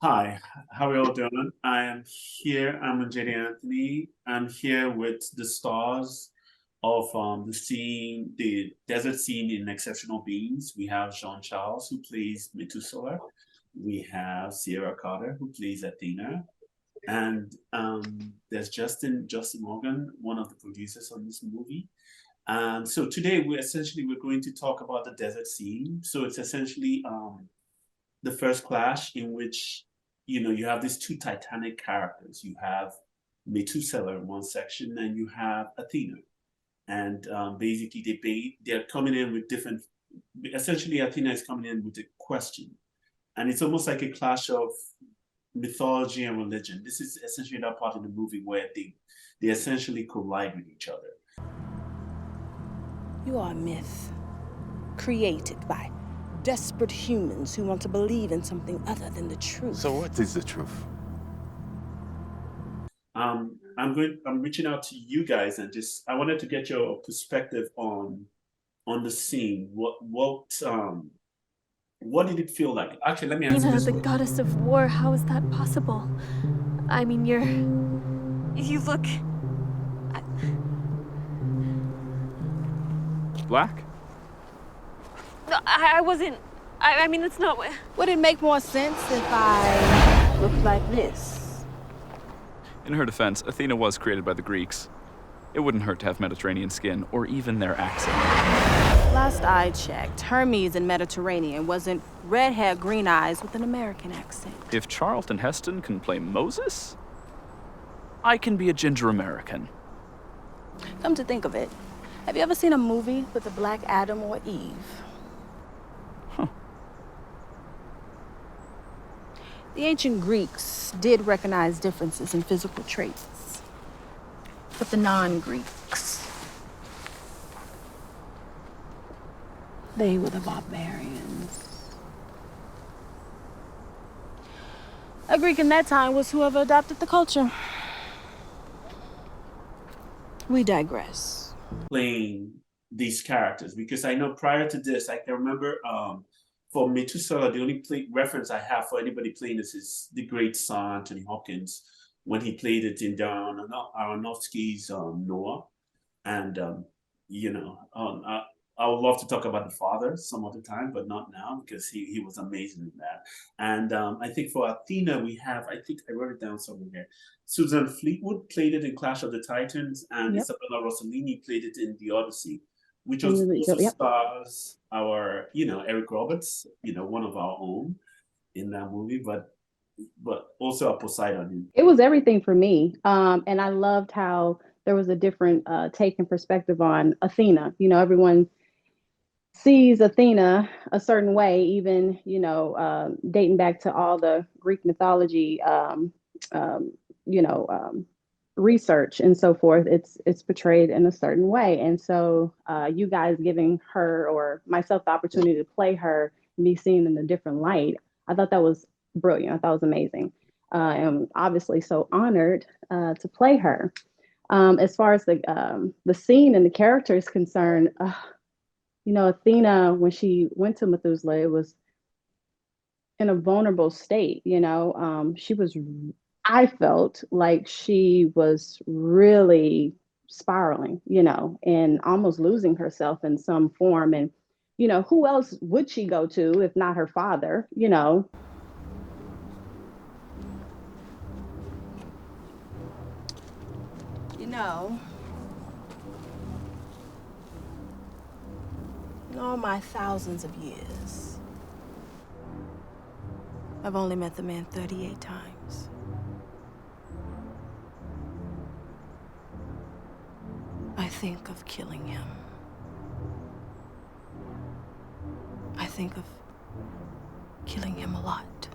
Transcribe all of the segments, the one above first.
Hi, how are you all doing? I am here. I'm Njedeh Anthony. I'm here with the stars of the scene, the desert scene in Exceptional Beings. We have Jean Charles, who plays Methuselah. We have Ciarra Carter, who plays Athena. And there's Justin Morgan, one of the producers on this movie. So today we're going to talk about the desert scene. So it's essentially the first clash in which you have these two titanic characters. You have Methuselah in one section, and you have Athena, and basically they're coming in with different. Essentially, Athena is coming in with a question, and it's almost like a clash of mythology and religion. This is essentially that part of the movie where they essentially collide with each other. You are a myth, created by desperate humans who want to believe in something other than the truth. So what is the truth? I'm reaching out to you guys and just I wanted to get your perspective on the scene. What did it feel like? Actually, let me answer Athena, this the way. goddess of war, how is that possible? I mean, you look... Black? No, I wasn't... I mean, that's not what... Would it make more sense if I looked like this? In her defense, Athena was created by the Greeks. It wouldn't hurt to have Mediterranean skin, or even their accent. Last I checked, Hermes in Mediterranean wasn't red hair, green eyes with an American accent. If Charlton Heston can play Moses, I can be a ginger American. Come to think of it, have you ever seen a movie with a black Adam or Eve? Huh. The ancient Greeks did recognize differences in physical traits. But the non-Greeks, they were the barbarians. A Greek in that time was whoever adopted the culture. We digress. Playing these characters because I know prior to this, I can remember for Methuselah, the only reference I have for anybody playing this is the great Sir Anthony Hopkins when he played it in Darren Aronofsky's Noah. And, I would love to talk about the father some other time, but not now because he was amazing in that. And I think for Athena, we have, I think I wrote it down somewhere here. Susan Fleetwood played it in Clash of the Titans, and Yep. Isabella Rossellini played it in The Odyssey, which And also yep. stars our, Eric Roberts, one of our own in that movie, but also a Poseidon. It was everything for me. And I loved how there was a different take and perspective on Athena. Everyone sees Athena a certain way, even, dating back to all the Greek mythology, um, you know, um, research and so forth. It's portrayed in a certain way. And so you guys giving her or myself the opportunity to play her and be seen in a different light, I thought that was brilliant. I thought it was amazing. I'm obviously so honored to play her. As far as the scene and the character is concerned, Athena, when she went to Methuselah, it was in a vulnerable state. I felt like she was really spiraling, and almost losing herself in some form. And, who else would she go to if not her father, You know, in all my thousands of years, I've only met the man 38 times. I think of killing him. I think of killing him a lot.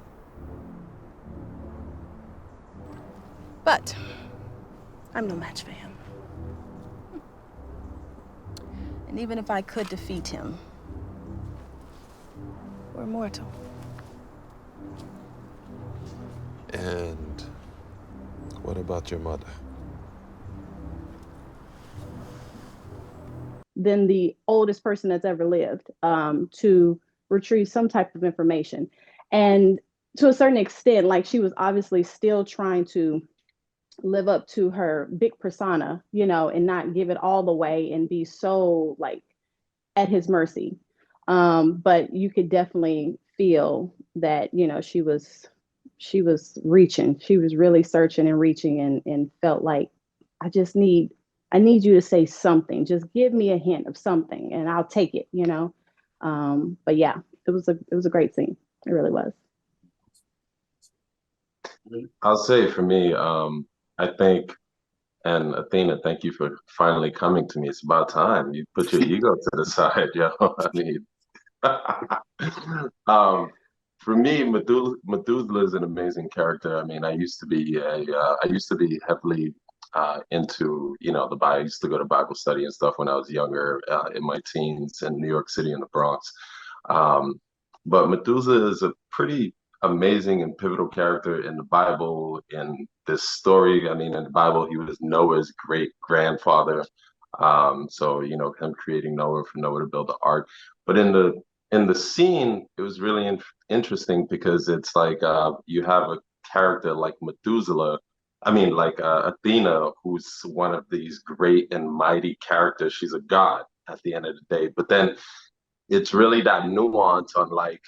But I'm no match for him. And even if I could defeat him, we're mortal. And what about your mother? than the oldest person that's ever lived to retrieve some type of information. And to a certain extent, like she was obviously still trying to live up to her big persona, and not give it all the way and be so like at his mercy. But you could definitely feel that, she was reaching. She was really searching and reaching, and felt like I just need you to say something. Just give me a hint of something and I'll take it. But yeah, it was a great scene. It really was. I'll say for me, I think, and Athena, thank you for finally coming to me. It's about time you put your ego to the side, yo. I mean, um, for me, Methuselah is an amazing character. I mean, I used to be heavily into, the Bible. I used to go to Bible study and stuff when I was younger, in my teens in New York City in the Bronx. Um, but Methuselah is a pretty amazing and pivotal character in the Bible. In this story, I mean, in the Bible, he was Noah's great grandfather. So him creating Noah for Noah to build the ark. But in the scene, it was really interesting because it's like you have a character like Methuselah. I mean, like Athena, who's one of these great and mighty characters. She's a god at the end of the day. But then it's really that nuance on like,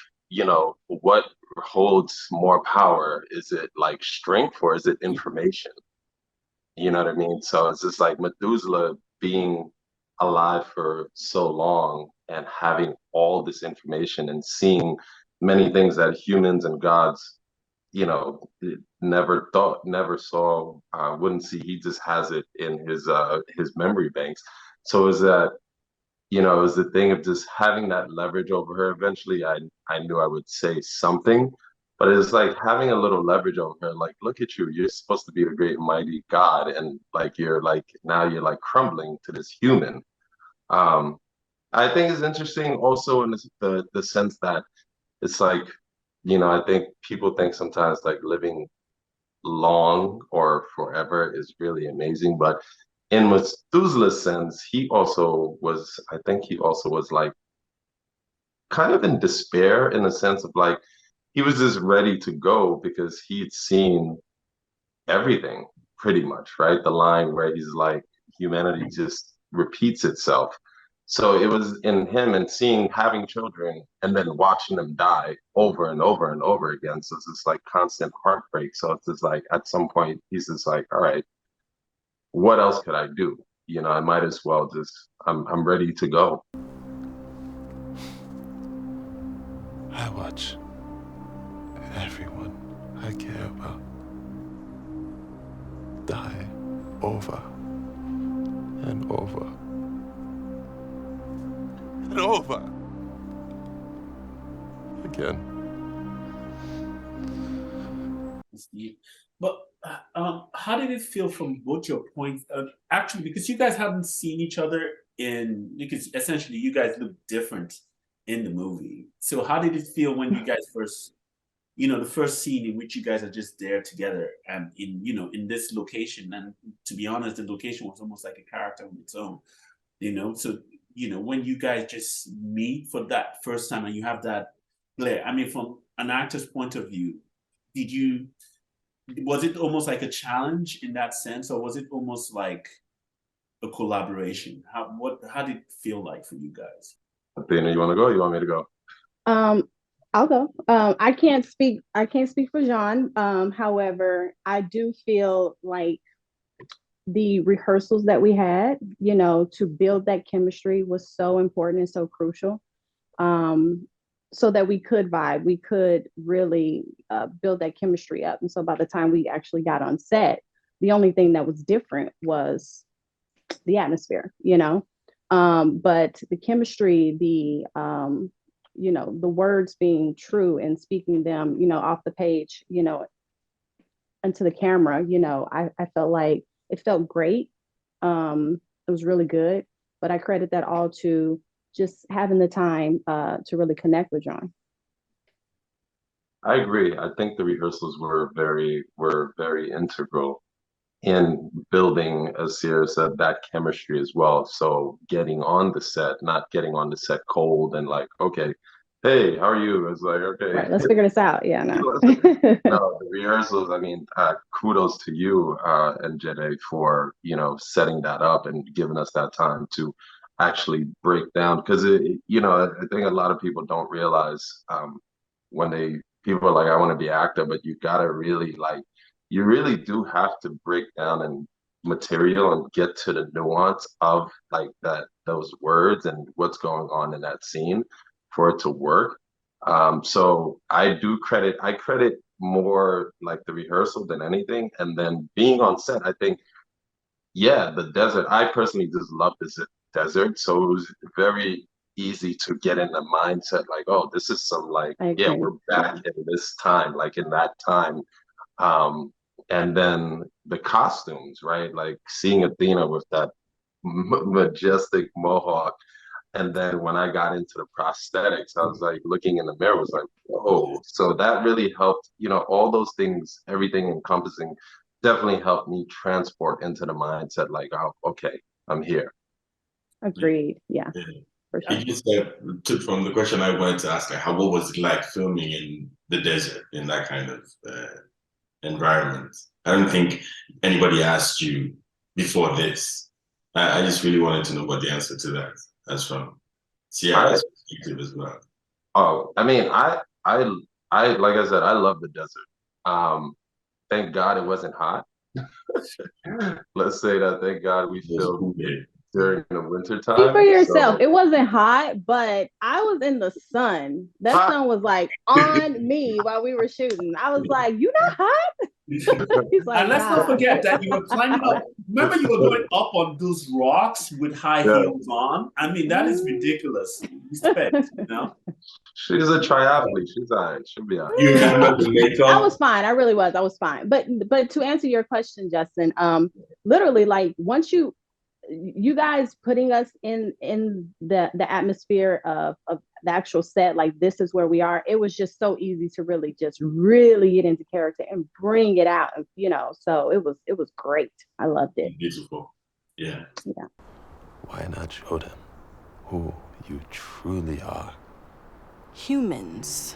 what holds more power? Is it like strength or is it information? You know what I mean? So it's just like Methuselah being alive for so long and having all this information and seeing many things that humans and gods, never thought, never saw, wouldn't see. He just has it in his memory banks. So is that, it was the thing of just having that leverage over her. Eventually, I knew I would say something, but it's like having a little leverage over her. Like, look at you, you're supposed to be a great mighty God, and like you're like now you're like crumbling to this human. Um, I think it's interesting also in the sense that it's like, I think people think sometimes like living long or forever is really amazing, but in Methuselah's sense, I think he also was like kind of in despair in the sense of like he was just ready to go because he'd seen everything pretty much, right? The line where he's like, humanity just repeats itself. So it was in him and seeing having children and then watching them die over and over and over again. So it's just like constant heartbreak. So it's just like at some point he's just like, all right, what else could I do? I might as well I'm ready to go. I watch everyone I care about die over and over and over again. But how did it feel from both your points? Actually, because you guys haven't seen each other because essentially you guys look different in the movie. So how did it feel when you guys first, the first scene in which you guys are just there together and in this location? And to be honest, the location was almost like a character on its own, So, when you guys just meet for that first time and you have that glare, I mean, from an actor's point of view, was it almost like a challenge in that sense, or was it almost like a collaboration? How did it feel like for you guys? Athena, you want to go? You want me to go? I'll go. I can't speak for John. However, I do feel like the rehearsals that we had, to build that chemistry was so important and so crucial. So that we could vibe, we could really build that chemistry up. And so by the time we actually got on set, the only thing that was different was the atmosphere, but the chemistry, the words being true and speaking them, off the page, into the camera, I felt like it felt great. It was really good, but I credit that all to just having the time to really connect with John. I agree. I think the rehearsals were very integral in building, as Ciarra said, that chemistry as well. So getting on the set, not getting on the set cold and like, okay, hey, how are you? It's like, okay. Right, let's figure this out. Yeah, no. No, the rehearsals, I mean, kudos to you and Njedeh for, setting that up and giving us that time to actually break down. Because, I think a lot of people don't realize when people are like, I want to be an actor, but you got to really you really do have to break down and material and get to the nuance of those words and what's going on in that scene for it to work. So I credit more like the rehearsal than anything. And then being on set, I think, yeah, the desert, I personally just love this desert. So it was very easy to get in the mindset like, oh, this is some yeah, we're back in this time, like in that time. And then the costumes, right? Like seeing Athena with that majestic mohawk. And then when I got into the prosthetics, I was like looking in the mirror, was like, whoa. So that really helped, all those things, everything encompassing, definitely helped me transport into the mindset like, oh, okay, I'm here. Agreed. Yeah. For sure. I just took from the question I wanted to ask, like, what was it like filming in the desert in that kind of environment? I don't think anybody asked you before this. I just really wanted to know what the answer to that. That's from Ciarra's perspective as well. Oh, I mean, I like I said, I love the desert. Thank God it wasn't hot. Let's say that. Thank God we filmed during the winter time. Speak for yourself. It wasn't hot, but I was in the sun. That sun was like on me while we were shooting. I was like, "You not hot?" He's like, and let's not forget that you were climbing up. Remember, you were going up on those rocks with high heels on. I mean, that is ridiculous. Respect, She's a triathlete. She's all right. She'll be all right. You remember the makeup? I was fine. I really was. I was fine. But to answer your question, Justin, literally, like once you guys putting us in the atmosphere of the actual set, like this is where we are, it was just so easy to really get into character and bring it out, so it was great. I loved it. Beautiful. Yeah. Why not show them who you truly are? Humans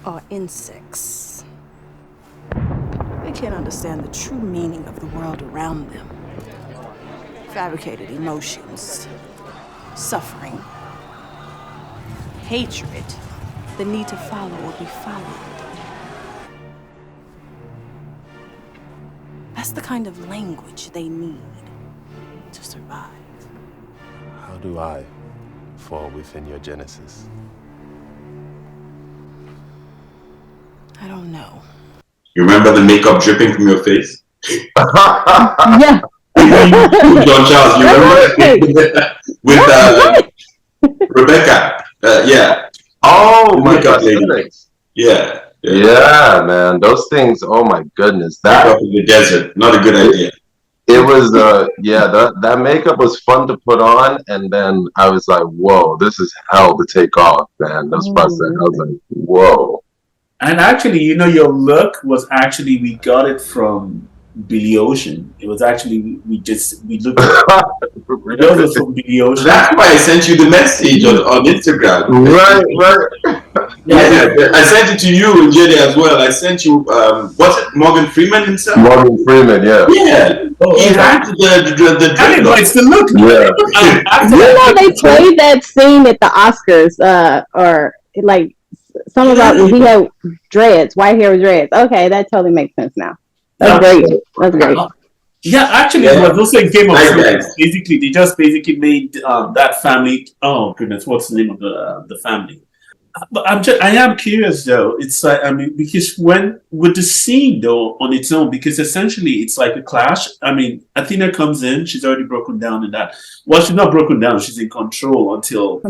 are insects. They can't understand the true meaning of the world around them. Fabricated emotions, suffering, hatred, the need to follow or be followed. That's the kind of language they need to survive. How do I fall within your genesis? I don't know. You remember the makeup dripping from your face? Yeah. John Charles, you remember? With Rebecca. Yeah. Oh my God. Yeah. Yeah, man. Those things, oh my goodness. That makeup in the desert, not a good idea. It was that makeup was fun to put on, and then I was like, whoa, this is hell to take off, man. Those prosthetics, I was like, whoa. And actually, your look was actually, we got it from Billy Ocean. It was actually, we looked at it from Billy Ocean. That's why I sent you the message on Instagram. Right. Yeah, I sent it to you and Njedeh as well. I sent you, was it Morgan Freeman himself? Morgan Freeman, yeah. Yeah. He had the it's the look. Yeah. They played that scene at the Oscars, or like, something about he had dreads, white hair with dreads. Okay, that totally makes sense now. That's great. That's great. Yeah, actually, it was also in Game of Thrones. Basically, they just made that family. Oh goodness, what's the name of the family? But I am curious though. It's like, because with the scene though on its own, because essentially it's like a clash. Athena comes in, she's already broken down in that. Well, she's not broken down. She's in control until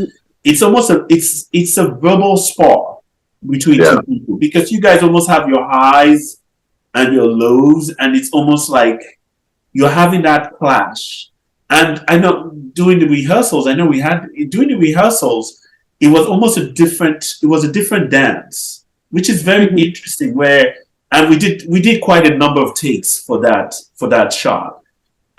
it's almost it's a verbal spar between two people, because you guys almost have your highs and your lows, and it's almost like you're having that clash. And I know doing the rehearsals, it was almost a different dance, which is very interesting. And we did quite a number of takes for that shot,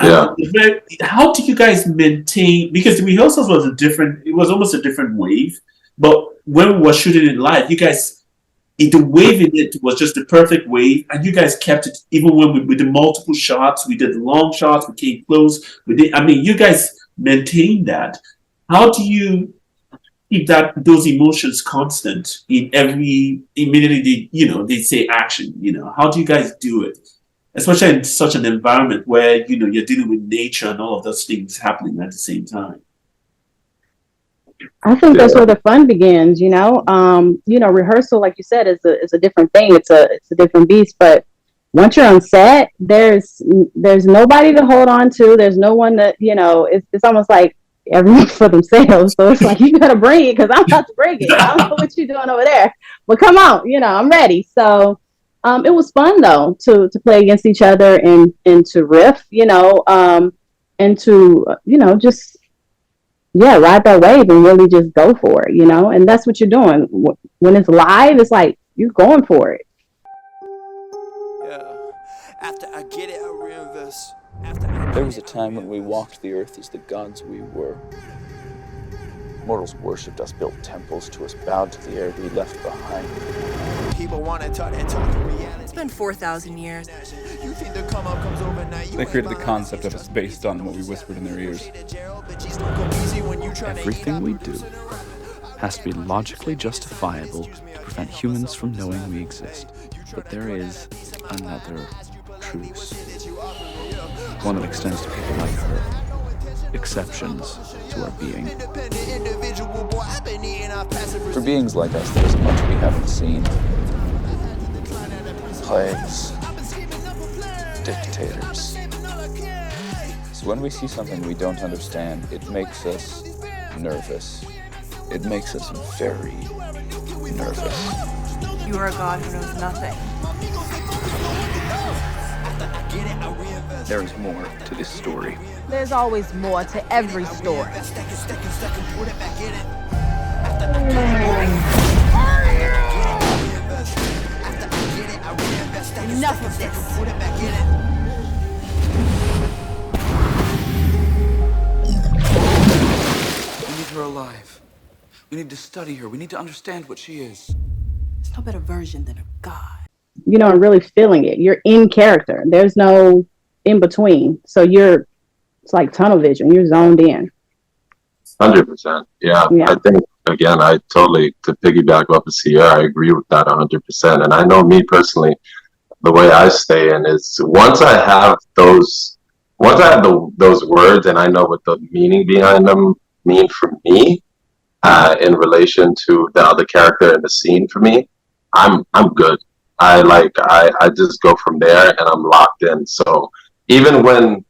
And how do you guys maintain? Because the rehearsals was it was almost a different wave. But when we were shooting it live, you guys, the wave in it was just the perfect wave, and you guys kept it even when we did multiple shots. We did long shots. We came close. You guys maintained that. How do you keep those emotions constant in every immediately they say action? How do you guys do it? Especially in such an environment where you're dealing with nature and all of those things happening at the same time. I think that's where the fun begins. Rehearsal, like you said, is a different thing. It's a different beast. But once you're on set, there's nobody to hold on to. There's no one that It's almost like everyone for themselves. So it's like you gotta bring it because I'm about to bring it. I don't know what you're doing over there, but come on, I'm ready. So. It was fun though to play against each other and to riff, and to just ride that wave and really just go for it, and that's what you're doing. When it's live, it's like you're going for it. Yeah. After I get it, I reinvest. There was a time when we walked the earth as the gods we were. Mortals worshipped us, built temples to us, bowed to the air we left behind. People want to talk reality. It's been 4,000 years. You think the come up comes overnight? They created the concept of us based on what we whispered in their ears. Everything we do has to be logically justifiable to prevent humans from knowing we exist. But there is another truce. One that extends to people like her. Exceptions to our being. For beings like us, there's much we haven't seen. Plagues, dictators. So when we see something we don't understand, it makes us nervous. It makes us very nervous. You are a god who knows nothing. There is more to this story. There's always more to every story. Enough of this. We need her alive. We need to study her. We need to understand what she is. There's no better version than a god. And really feeling it. You're in character. There's no in between. So it's like tunnel vision. You're zoned in. 100%. Yeah. I think, again, I totally, to piggyback off of Ciarra, I agree with that 100%. And I know me personally, the way I stay in is once I have those words and I know what the meaning behind them mean for me, in relation to the other character in the scene for me, I'm good. I just go from there and I'm locked in. So even when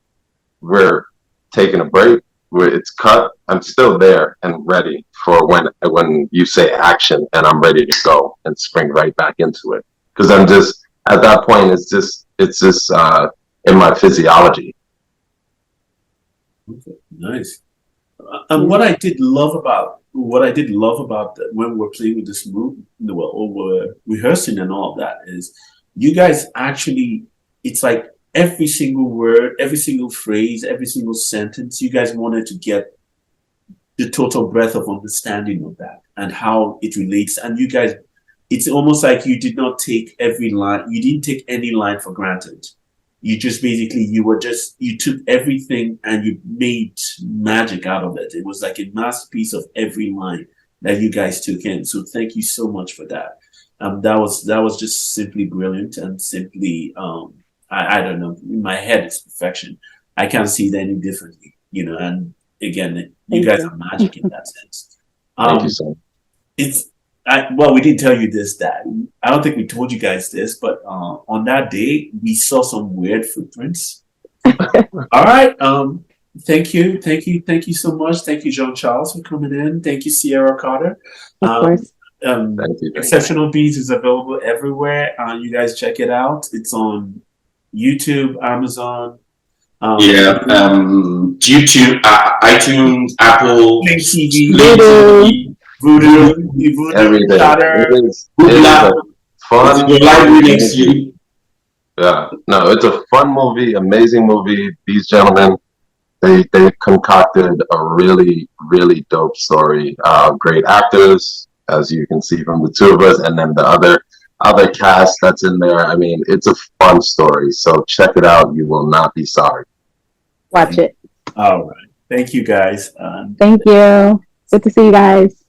we're taking a break, where it's cut, I'm still there and ready for when you say action, and I'm ready to go and spring right back into it. Because I'm just at that point, it's just in my physiology. Okay, nice. And what I did love about that when we were playing with this movie, or we're rehearsing and all of that, is you guys actually, it's like every single word, every single phrase, every single sentence, you guys wanted to get the total breadth of understanding of that and how it relates. And you guys, it's almost like you did not take every line, you didn't take any line for granted. You just basically, you took everything and you made magic out of it. It was like a masterpiece of every line that you guys took in. So thank you so much for that. That was just simply brilliant and simply, I don't know, in my head it's perfection. I can't see it any differently, and again, you guys are magic in that sense. Thank you, sir. We didn't tell you this, that I don't think we told you guys this, but on that day we saw some weird footprints. All right. Thank you so much. Thank you, Jean-Charles, for coming in. Thank you, Ciarra Carter. Of course. Thank you. Exceptional Beats is available everywhere. You guys check it out. It's on YouTube, Amazon. YouTube, iTunes, Apple, TV, Voodoo, everything. Chatter, It is fun. Your live readings, Yeah, no, it's a fun movie, amazing movie. These gentlemen, they concocted a really, really dope story. Great actors, as you can see from the two of us, and then the other cast that's in there. I mean, it's a fun story. So check it out. You will not be sorry. Watch it. All right. Thank you guys. Thank you. Good to see you guys.